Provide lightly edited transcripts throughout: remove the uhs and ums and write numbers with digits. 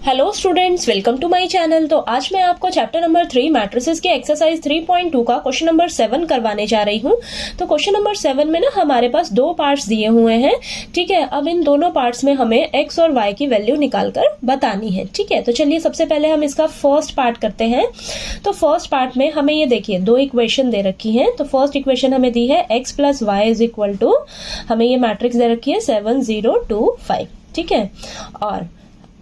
Hello students, welcome to my channel. तो आज मैं आपको चैप्टर नंबर 3 मैट्रिसेस के एक्सरसाइज 3.2 का क्वेश्चन नंबर 7 करवाने जा रही हूँ। तो क्वेश्चन नंबर 7 में ना हमारे पास दो पार्ट्स दिए हुए हैं। ठीक है, अब इन दोनों पार्ट्स में हमें एक्स और वाई की वैल्यू निकाल कर बतानी है। ठीक है, तो चलिए सबसे पहले हम इसका फर्स्ट पार्ट करते हैं। तो फर्स्ट पार्ट में हमें ये देखिए दो इक्वेशन दे रखी है। तो फर्स्ट इक्वेशन हमें दी है x plus y is equal to, हमें ये मैट्रिक्स दे रखी है 7 0 2 5। ठीक है,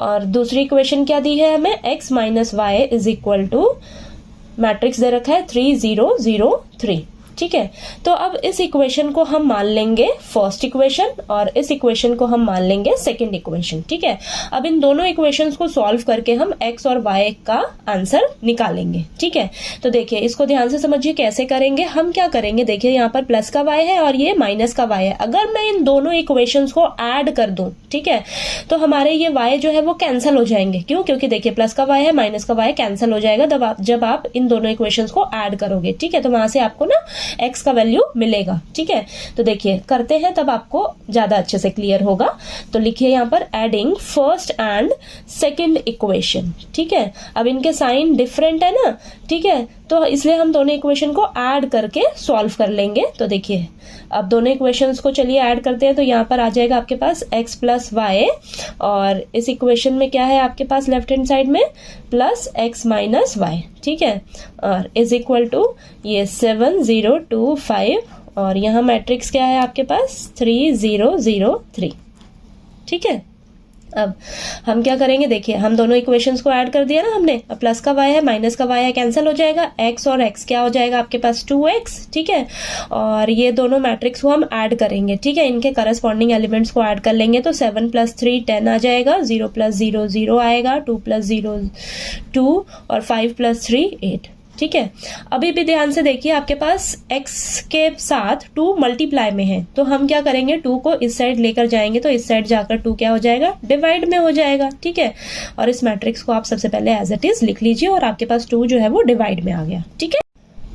और दूसरी इक्वेशन क्या दी है हमें, x minus y is equal to matrix दे रखा है 3 0 0 3। ठीक है, तो अब इस इक्वेशन को हम मान लेंगे फर्स्ट इक्वेशन और इस इक्वेशन को हम मान लेंगे सेकंड इक्वेशन। ठीक है, अब इन दोनों इक्वेशंस को सॉल्व करके हम x और y का आंसर निकालेंगे। ठीक है, तो देखिए इसको ध्यान से समझिए कैसे करेंगे। हम क्या करेंगे, देखिए यहाँ पर प्लस का y है और ये माइनस का y है। अगर मैं इन दोनों इक्वेशंस को ऐड कर दूं, ठीक है, तो हमारे ये y जो है वो कैंसिल हो जाएंगे। क्यों? क्योंकि देखिए प्लस का y है, माइनस का y कैंसिल हो जाएगा जब आप इन दोनों इक्वेशंस को ऐड करोगे। ठीक है, तो वहां से आपको ना x का वैल्यू मिलेगा। ठीक है, तो देखिए करते हैं तब आपको ज्यादा अच्छे से क्लियर होगा। तो लिखिए यहाँ पर adding first and second equation. ठीक है, अब इनके साइन डिफरेंट है ना। ठीक है, तो इसलिए हम दोनों इक्वेशन को ऐड करके सॉल्व कर लेंगे। तो देखिए अब दोनों इक्वेशंस को चलिए ऐड करते हैं। तो यहाँ पर आ जाएगा आपके पास x प्लस वाई और इस इक्वेशन में क्या है आपके पास लेफ्ट हैंड साइड में प्लस x माइनस वाई। ठीक है, और इज इक्वल टू ये 7 0 2 5 और यहाँ मैट्रिक्स क्या है आपके पास 3 0 0 3। ठीक है, अब हम क्या करेंगे, देखिए हम दोनों इक्वेशंस को ऐड कर दिया ना हमने। अब प्लस का y है, माइनस का y है, कैंसिल हो जाएगा। x और x क्या हो जाएगा आपके पास 2x। ठीक है, और ये दोनों मैट्रिक्स को हम ऐड करेंगे। ठीक है, इनके करस्पॉन्डिंग एलिमेंट्स को ऐड कर लेंगे। तो 7 प्लस 3 10 आ जाएगा, 0 प्लस 0 0 आएगा, 2 प्लस 0 2 और 5 प्लस 3 8। ठीक है, अभी भी ध्यान से देखिए आपके पास x के साथ 2 मल्टीप्लाई में है। तो हम क्या करेंगे, 2 को इस साइड लेकर जाएंगे तो इस साइड जाकर 2 क्या हो जाएगा, डिवाइड में हो जाएगा। ठीक है, और इस मैट्रिक्स को आप सबसे पहले एज इट इज लिख लीजिए और आपके पास 2 जो है वो डिवाइड में आ गया। ठीक है,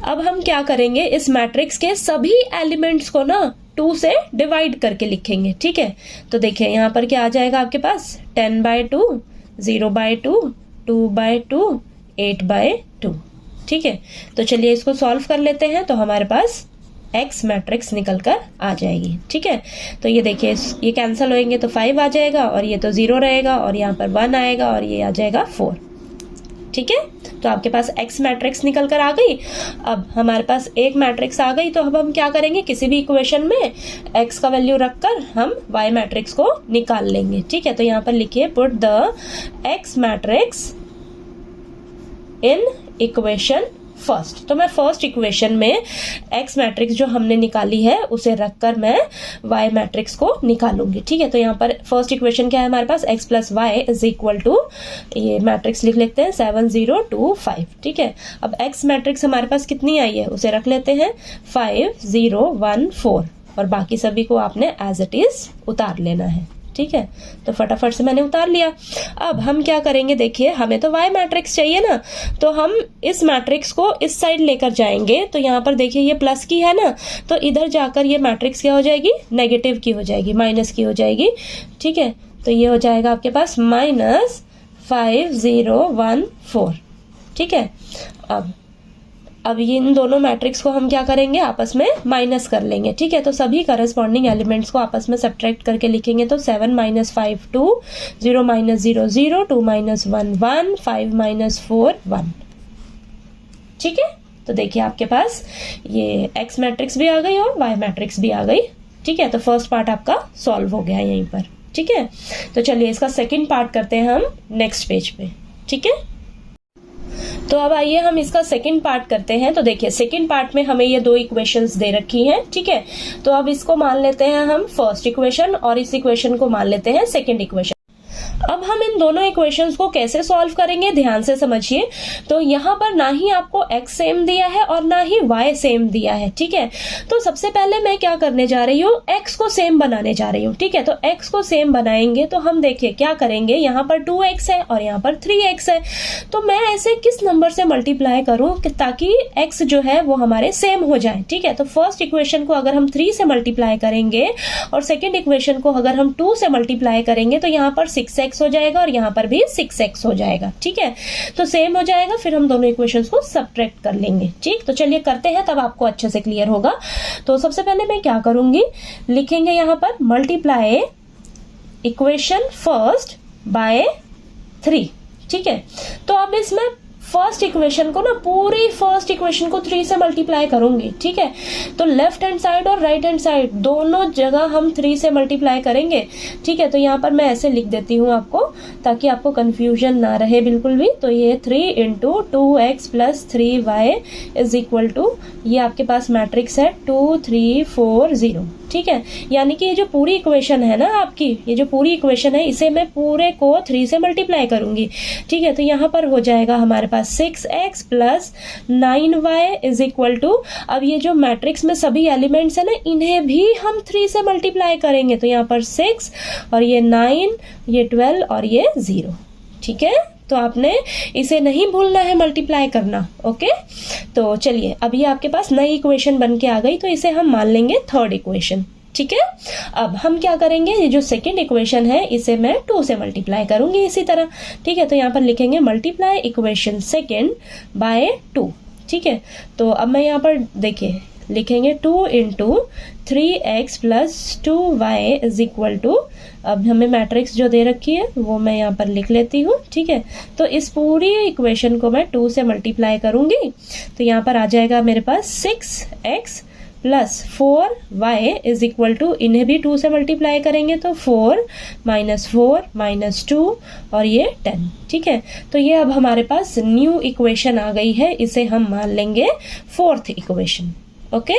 अब हम क्या करेंगे, इस मैट्रिक्स के सभी एलिमेंट्स को ना 2 से डिवाइड करके लिखेंगे। ठीक है, तो देखिए यहाँ पर क्या आ जाएगा आपके पास 10/2 0/2 2/2 8/2। ठीक है, तो चलिए इसको सॉल्व कर लेते हैं। तो हमारे पास x मैट्रिक्स निकल कर आ जाएगी। ठीक है, तो ये देखिए ये कैंसिल होएंगे तो 5 आ जाएगा और ये तो 0 रहेगा और यहाँ पर 1 आएगा और ये आ जाएगा 4। ठीक है, तो आपके पास x मैट्रिक्स निकल कर आ गई। अब हमारे पास एक मैट्रिक्स आ गई। तो अब हम क्या करेंगे, किसी भी इक्वेशन में x का वैल्यू रखकर हम y मैट्रिक्स को निकाल लेंगे। ठीक है, तो यहाँ पर लिखिए put the x matrix in equation first. तो मैं फर्स्ट इक्वेशन में x मैट्रिक्स जो हमने निकाली है उसे रखकर मैं y मैट्रिक्स को निकालूंगी। ठीक है, तो यहाँ पर फर्स्ट इक्वेशन क्या है हमारे पास, x plus y is equal to, ये मैट्रिक्स लिख लेते हैं 7 0 2 5। ठीक है, अब x मैट्रिक्स हमारे पास कितनी आई है उसे रख लेते हैं 5 0 1 4 और बाकी सभी को आपने एज इट इज उतार लेना है। ठीक है, तो फटाफट से मैंने उतार लिया। अब हम क्या करेंगे, देखिए हमें तो y मैट्रिक्स चाहिए ना, तो हम इस मैट्रिक्स को इस साइड लेकर जाएंगे। तो यहाँ पर देखिए ये प्लस की है ना, तो इधर जाकर ये मैट्रिक्स क्या हो जाएगी, नेगेटिव की हो जाएगी, माइनस की हो जाएगी। ठीक है, तो ये हो जाएगा आपके पास -5 0 1 4। ठीक है, अब ये इन दोनों मैट्रिक्स को हम क्या करेंगे, आपस में माइनस कर लेंगे। ठीक है, तो सभी करस्पॉन्डिंग एलिमेंट्स को आपस में सब्ट्रैक्ट करके लिखेंगे। तो 7 - 5 2 0 - 0 0 2 - 1 1 5 - 4 1। ठीक है, तो देखिए आपके पास ये x मैट्रिक्स भी आ गई और y मैट्रिक्स भी आ गई। ठीक है, तो फर्स्ट पार्ट आपका सॉल्व हो गया यहीं पर। ठीक है, तो चलिए इसका सेकेंड पार्ट करते हैं हम नेक्स्ट पेज पे। ठीक है, तो अब आइए हम इसका सेकंड पार्ट करते हैं। तो देखिए सेकंड पार्ट में हमें ये दो इक्वेशंस दे रखी हैं। ठीक है, तो अब इसको मान लेते हैं हम फर्स्ट इक्वेशन और इस इक्वेशन को मान लेते हैं सेकंड इक्वेशन। अब हम इन दोनों इक्वेशंस को कैसे सॉल्व करेंगे, ध्यान से समझिए। तो यहाँ पर ना ही आपको x सेम दिया है और ना ही y सेम दिया है। ठीक है, तो सबसे पहले मैं क्या करने जा रही हूँ, x को सेम बनाने जा रही हूँ। ठीक है, तो x को सेम बनाएंगे तो हम देखिए क्या करेंगे, यहाँ पर 2x है और यहाँ पर 3x है। तो मैं ऐसे किस नंबर से मल्टीप्लाई करूँ ताकि x जो है वो हमारे सेम हो जाए। ठीक है, तो फर्स्ट इक्वेशन को अगर हम 3 से मल्टीप्लाई करेंगे और सेकेंड इक्वेशन को अगर हम 2 से मल्टीप्लाई करेंगे तो यहाँ पर 6x 6x हो जाएगा और यहाँ पर भी 6x हो जाएगा। ठीक है, तो सेम हो जाएगा, फिर हम दोनों इक्वेशंस को सब्ट्रैक्ट कर लेंगे। ठीक, तो चलिए करते हैं, तब आपको अच्छे से क्लियर होगा। तो सबसे पहले मैं क्या करूंगी, लिखेंगे यहाँ पर मल्टीप्लाई इक्वेशन फर्स्ट बाय 3। ठीक है, तो अब इसमें फर्स्ट इक्वेशन को ना, पूरी फर्स्ट इक्वेशन को 3 से मल्टीप्लाई करूंगी। ठीक है, तो लेफ्ट हैंड साइड और राइट हैंड साइड दोनों जगह हम 3 से मल्टीप्लाई करेंगे। ठीक है, तो यहाँ पर मैं ऐसे लिख देती हूँ आपको, ताकि आपको कंफ्यूजन ना रहे बिल्कुल भी। तो ये 3 into 2x plus 3y is equal to, ये आपके पास मैट्रिक्स है 2 3 4 0। ठीक है, यानी कि ये जो पूरी इक्वेशन है ना आपकी, ये जो पूरी इक्वेशन है, इसे मैं पूरे को 3 से मल्टीप्लाई करूंगी। ठीक है, तो यहाँ पर हो जाएगा हमारे पास 6x plus 9y is equal to, अब ये जो मैट्रिक्स में सभी एलिमेंट्स है ना, इन्हें भी हम 3 से मल्टीप्लाई करेंगे। तो यहाँ पर 6 और ये 9, ये 12 और ये 0। ठीक है, तो आपने इसे नहीं भूलना है मल्टीप्लाई करना। ओके, तो चलिए, अभी आपके पास नई इक्वेशन बन के आ गई, तो इसे हम मान लेंगे थर्ड इक्वेशन। ठीक है, अब हम क्या करेंगे, ये जो सेकंड इक्वेशन है इसे मैं 2 से मल्टीप्लाई करूंगी इसी तरह। ठीक है, तो यहाँ पर लिखेंगे मल्टीप्लाई इक्वेशन सेकंड बाय 2। ठीक है, तो अब मैं यहाँ पर देखिए लिखेंगे 2 into 3x plus 2y is equal to, अब हमें मैट्रिक्स जो दे रखी है वो मैं यहाँ पर लिख लेती हूँ। ठीक है, तो इस पूरी इक्वेशन को मैं 2 से मल्टीप्लाई करूंगी, तो यहाँ पर आ जाएगा मेरे पास 6x plus 4y is equal to, इन्हें भी 2 से मल्टीप्लाई करेंगे तो 4 माइनस 4 माइनस 2 और ये 10। ठीक है, तो ये अब हमारे पास न्यू इक्वेशन आ गई है, इसे हम मान लेंगे फोर्थ इक्वेशन। ओके,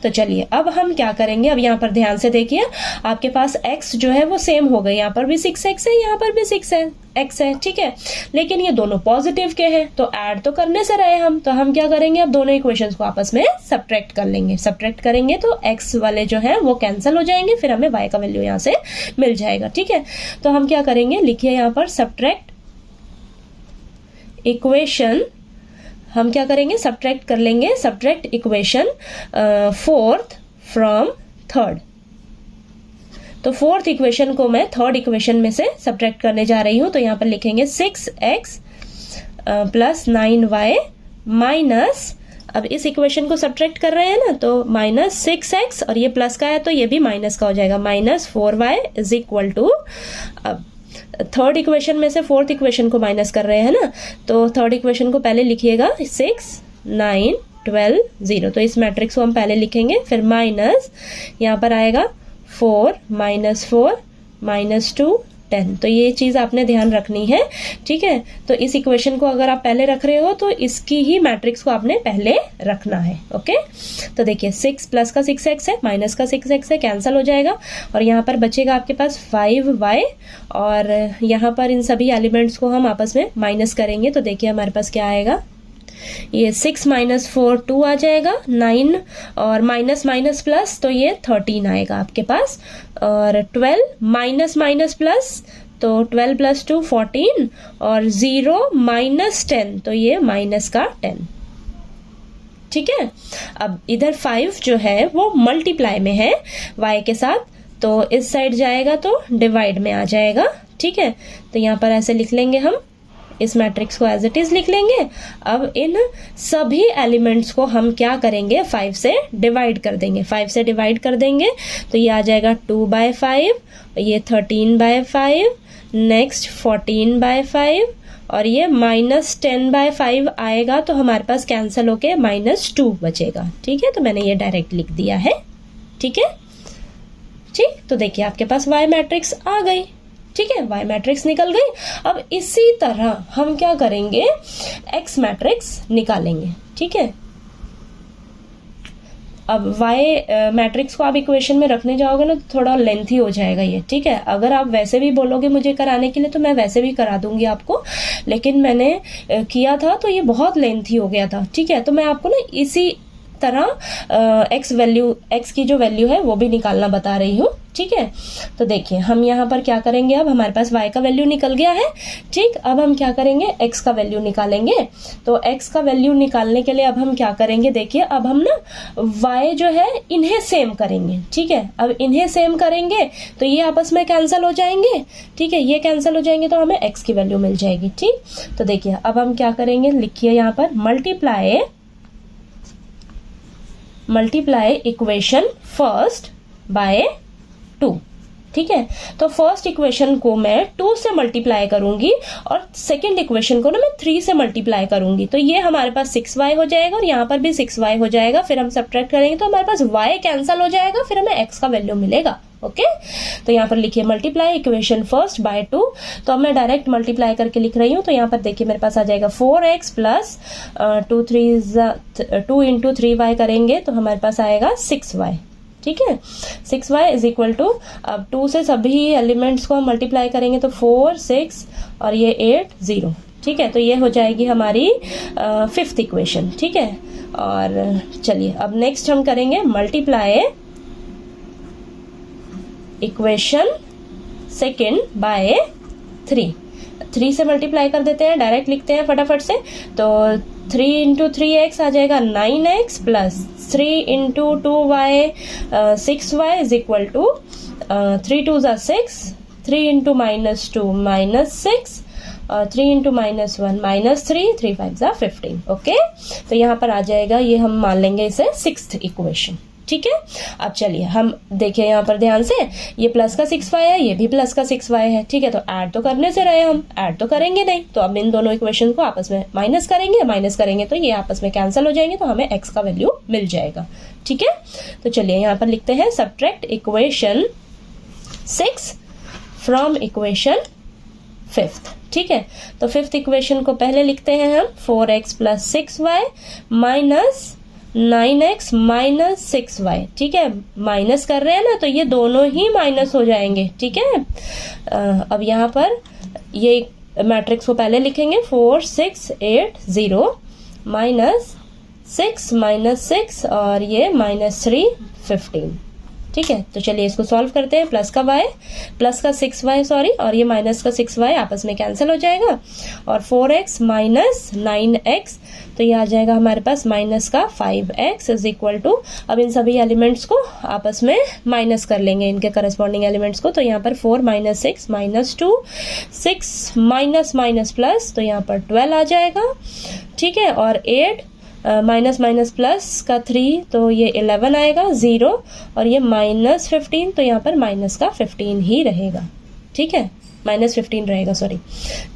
तो चलिए अब हम क्या करेंगे, अब यहाँ पर ध्यान से देखिए, आपके पास x जो है वो सेम हो गए, यहाँ पर भी 6x है, यहाँ पर भी 6x है। ठीक है, लेकिन ये दोनों पॉजिटिव के हैं, तो ऐड तो करने से रहे हम, तो हम क्या करेंगे, अब दोनों इक्वेशंस को आपस में सब्ट्रैक्ट कर लेंगे। सब्ट्रैक्ट करेंगे तो x वाले जो है वो कैंसिल हो जाएंगे, फिर हमें y का वैल्यू यहाँ से मिल जाएगा। ठीक है, तो हम क्या करेंगे, लिखिए यहाँ पर सब्ट्रैक्ट इक्वेशन, हम क्या करेंगे, सब्ट्रैक्ट कर लेंगे, subtract equation fourth from third. तो फोर्थ इक्वेशन को मैं थर्ड इक्वेशन में से सब्ट्रैक्ट करने जा रही हूं, तो यहाँ पर लिखेंगे 6x प्लस 9y माइनस, अब इस इक्वेशन को सब्ट्रैक्ट कर रहे हैं ना, तो माइनस 6x और ये प्लस का है तो ये भी माइनस का हो जाएगा, minus 4y is equal to, अब थर्ड इक्वेशन में से फोर्थ इक्वेशन को माइनस कर रहे हैं ना, तो थर्ड इक्वेशन को पहले लिखिएगा 6 9 12 0। तो इस मैट्रिक्स को हम पहले लिखेंगे, फिर माइनस यहाँ पर आएगा 4 माइनस 4 माइनस 2 10। तो ये चीज आपने ध्यान रखनी है। ठीक है, तो इस इक्वेशन को अगर आप पहले रख रहे हो तो इसकी ही मैट्रिक्स को आपने पहले रखना है। ओके, तो देखिए 6 प्लस का 6x है, माइनस का 6x है, कैंसिल हो जाएगा और यहाँ पर बचेगा आपके पास 5y और यहाँ पर इन सभी एलिमेंट्स को हम आपस में माइनस करेंगे, तो देखिए हमारे पास क्या आएगा, ये 6 माइनस 4 2 आ जाएगा, 9 और माइनस माइनस प्लस तो ये 13 आएगा आपके पास, और 12 माइनस माइनस प्लस तो 12 प्लस 2 14 और 0 माइनस 10 तो ये माइनस का 10। ठीक है, अब इधर 5 जो है वो मल्टीप्लाई में है y के साथ, तो इस साइड जाएगा तो डिवाइड में आ जाएगा। ठीक है, तो यहाँ पर ऐसे लिख लेंगे, हम इस मैट्रिक्स को एज इट इज लिख लेंगे। अब इन सभी एलिमेंट्स को हम क्या करेंगे, 5 से डिवाइड कर देंगे। 5 से डिवाइड कर देंगे तो ये आ जाएगा 2/5, ये 13/5, नेक्स्ट 14/5 और ये माइनस 10/5 आएगा, तो हमारे पास कैंसिल होके -2 बचेगा। ठीक है, तो मैंने ये डायरेक्ट लिख दिया है। ठीक है, ठीक, तो देखिए आपके पास y मैट्रिक्स आ गई। ठीक है, y मैट्रिक्स निकल गई। अब इसी तरह हम क्या करेंगे, x मैट्रिक्स निकालेंगे। ठीक है, अब y मैट्रिक्स को आप इक्वेशन में रखने जाओगे ना तो थोड़ा लेंथी हो जाएगा ये। ठीक है, अगर आप वैसे भी बोलोगे मुझे कराने के लिए तो मैं वैसे भी करा दूंगी आपको, लेकिन मैंने किया था तो ये बहुत लेंथी हो गया था। ठीक है, तो मैं आपको ना इसी तरह एक्स की जो वैल्यू है वो भी निकालना बता रही हूँ। ठीक है, तो देखिए हम यहाँ पर क्या करेंगे, अब हमारे पास y का वैल्यू निकल गया है। ठीक, अब हम क्या करेंगे, x का वैल्यू निकालेंगे। तो x का वैल्यू निकालने के लिए अब हम क्या करेंगे, देखिए अब हम ना y जो है इन्हें सेम करेंगे। ठीक है, अब इन्हें सेम करेंगे तो ये आपस में कैंसिल हो जाएंगे। ठीक है, ये कैंसिल हो जाएंगे तो हमें x की वैल्यू मिल जाएगी। ठीक, तो देखिए अब हम क्या करेंगे, लिखिए यहाँ पर मल्टीप्लाई इक्वेशन फर्स्ट बाय 2। ठीक है, तो फर्स्ट इक्वेशन को मैं 2 से मल्टीप्लाई करूंगी और सेकंड इक्वेशन को ना मैं 3 से मल्टीप्लाई करूंगी। तो ये हमारे पास 6y हो जाएगा और यहाँ पर भी 6y हो जाएगा। फिर हम सब्ट्रैक्ट करेंगे तो हमारे पास y कैंसिल हो जाएगा, फिर हमें x का वैल्यू मिलेगा। ओके, तो यहाँ पर लिखिए मल्टीप्लाई इक्वेशन फर्स्ट बाय 2। तो अब मैं डायरेक्ट मल्टीप्लाई करके लिख रही हूँ। तो यहाँ पर देखिए मेरे पास आ जाएगा 4x प्लस 2 इंटू 3y करेंगे तो हमारे पास आएगा 6y। ठीक है, 6y इज इक्वल टू, अब 2 से सभी एलिमेंट्स को हम मल्टीप्लाई करेंगे तो 4, 6 और ये 8, 0। ठीक है, तो ये हो जाएगी हमारी 5th इक्वेशन। ठीक है, और चलिए अब नेक्स्ट हम करेंगे मल्टीप्लाई इक्वेशन सेकेंड बाय 3 से मल्टीप्लाई कर देते हैं, डायरेक्ट लिखते हैं फटाफट से। तो 3 इंटू 3x आ जाएगा 9x plus 3 into 2y 6y is equal to 3 2 ज़ा 6, 3 इंटू -2 -6 और 3 इंटू -1 -3, 3 5 ज़ा 15। ओके, तो यहाँ पर आ जाएगा, ये हम मान लेंगे इसे 6th इक्वेशन। ठीक है, अब चलिए हम देखिए यहाँ पर ध्यान से, ये प्लस का 6y है, ये भी प्लस का 6y है। ठीक है, तो ऐड तो करने से रहे, हम ऐड तो करेंगे नहीं, तो अब इन दोनों इक्वेशन को आपस में माइनस करेंगे तो ये आपस में कैंसिल हो जाएंगे, तो हमें x का वैल्यू मिल जाएगा। ठीक है, तो चलिए यहाँ पर लिखते हैं subtract equation 6 from equation 5th। ठीक है, तो 5th इक्वेशन को पहले लिखते हैं हम 4x plus 6y minus 9x minus 6y। ठीक है, माइनस कर रहे हैं ना, तो ये दोनों ही माइनस हो जाएंगे। ठीक है, अब यहाँ पर ये मैट्रिक्स को पहले लिखेंगे 4 6 8 0 माइनस 6 और ये -3 15। ठीक है, तो चलिए इसको सॉल्व करते हैं। प्लस का 6y सॉरी, और ये माइनस का 6y आपस में कैंसिल हो जाएगा और 4x माइनस 9x, तो ये आ जाएगा हमारे पास माइनस का 5x इज इक्वल टू, अब इन सभी एलिमेंट्स को आपस में माइनस कर लेंगे, इनके करस्पॉन्डिंग एलिमेंट्स को। तो यहाँ पर 4 - 6 -2, 6 माइनस प्लस, तो यहाँ पर 12 आ जाएगा। ठीक है, और 8 माइनस प्लस का 3, तो ये 11 आएगा, 0 और ये -15, तो यहाँ पर माइनस का 15 ही रहेगा। ठीक है, -15 रहेगा सॉरी।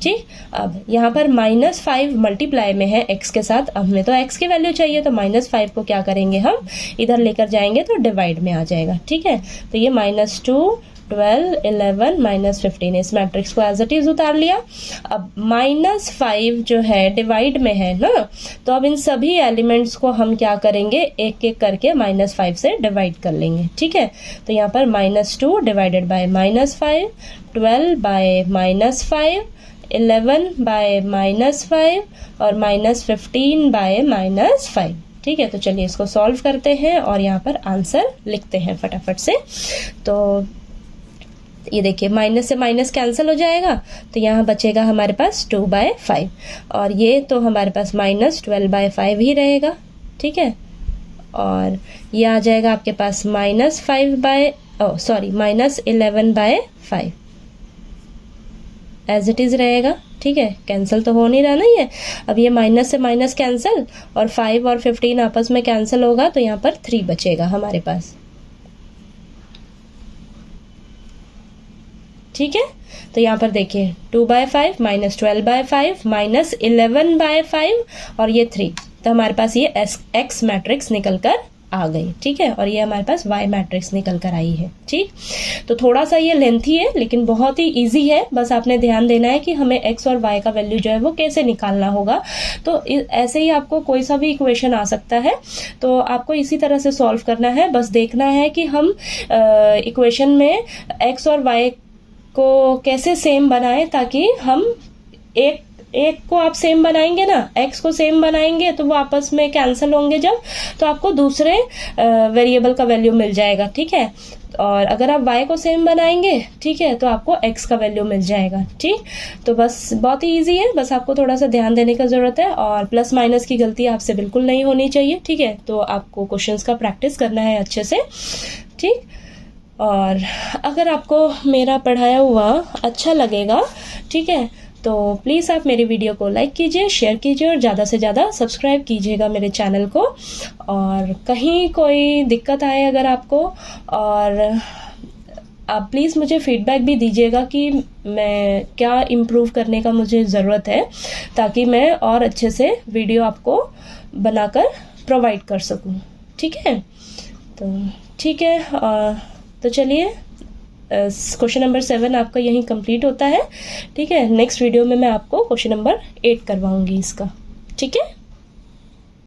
ठीक, अब यहाँ पर -5 मल्टीप्लाई में है x के साथ, अब हमें तो x की वैल्यू चाहिए, तो -5 को क्या करेंगे, हम इधर लेकर जाएंगे तो डिवाइड में आ जाएगा। ठीक है, तो ये -2 12 11 -15, इस मैट्रिक्स को एज इट इज उतार लिया। अब -5 जो है डिवाइड में है ना, तो अब इन सभी एलिमेंट्स को हम क्या करेंगे, एक एक करके -5 से डिवाइड कर लेंगे। ठीक है, तो यहाँ पर -2 डिवाइडेड बाय -5, 12 बाय -5, 11 बाय -5 और -15 बाय -5। ठीक है, तो चलिए इसको सॉल्व करते हैं और यहाँ पर आंसर लिखते हैं फटाफट से। तो ये देखिए माइनस से माइनस कैंसिल हो जाएगा, तो यहाँ बचेगा हमारे पास 2/5 और ये तो हमारे पास -12/5 ही रहेगा। ठीक है, और ये आ जाएगा आपके पास -11/5 एज इट इज रहेगा। ठीक है, कैंसिल तो हो नहीं रहा ना ये, अब ये माइनस से माइनस कैंसिल और 5 और 15 आपस में कैंसिल होगा, तो यहाँ पर 3 बचेगा हमारे पास। ठीक है, तो यहाँ पर देखिए 2/5 -12/5 -11/5 और ये 3, तो हमारे पास ये x मैट्रिक्स निकल कर आ गई। ठीक है, और ये हमारे पास y मैट्रिक्स निकल कर आई है। ठीक, तो थोड़ा सा ये लेंथी है लेकिन बहुत ही इजी है, बस आपने ध्यान देना है कि हमें x और y का वैल्यू जो है वो कैसे निकालना होगा। तो ऐसे ही आपको कोई सा भी इक्वेशन आ सकता है, तो आपको इसी तरह से सॉल्व करना है। बस देखना है कि हम इक्वेशन में x और y को कैसे सेम बनाएं ताकि हम एक एक को आप सेम बनाएंगे ना, x को सेम बनाएंगे तो वो आपस में कैंसिल होंगे जब, तो आपको दूसरे वेरिएबल का वैल्यू मिल जाएगा, ठीक है। और अगर आप y को सेम बनाएंगे, ठीक है, तो आपको x का वैल्यू मिल जाएगा, ठीक। तो बस बहुत ही ईजी है, बस आपको थोड़ा सा ध्यान देने का ज़रूरत है और प्लस माइनस की गलती आपसे बिल्कुल नहीं होनी चाहिए, ठीक है। तो आपको क्वेश्चंस का प्रैक्टिस करना है अच्छे से, ठीक। और अगर आपको मेरा पढ़ाया हुआ अच्छा लगेगा, ठीक है, तो प्लीज़ आप मेरी वीडियो को लाइक कीजिए, शेयर कीजिए और ज़्यादा से ज़्यादा सब्सक्राइब कीजिएगा मेरे चैनल को। और कहीं कोई दिक्कत आए अगर आपको, और आप प्लीज़ मुझे फीडबैक भी दीजिएगा कि मैं क्या इम्प्रूव करने का मुझे ज़रूरत है, ताकि मैं और अच्छे से वीडियो आपको बनाकर प्रोवाइड कर सकूं, ठीक है। तो ठीक है, तो चलिए क्वेश्चन नंबर 7 आपका यहीं कंप्लीट होता है, ठीक है। नेक्स्ट वीडियो में मैं आपको क्वेश्चन नंबर 8 करवाऊंगी इसका, ठीक है।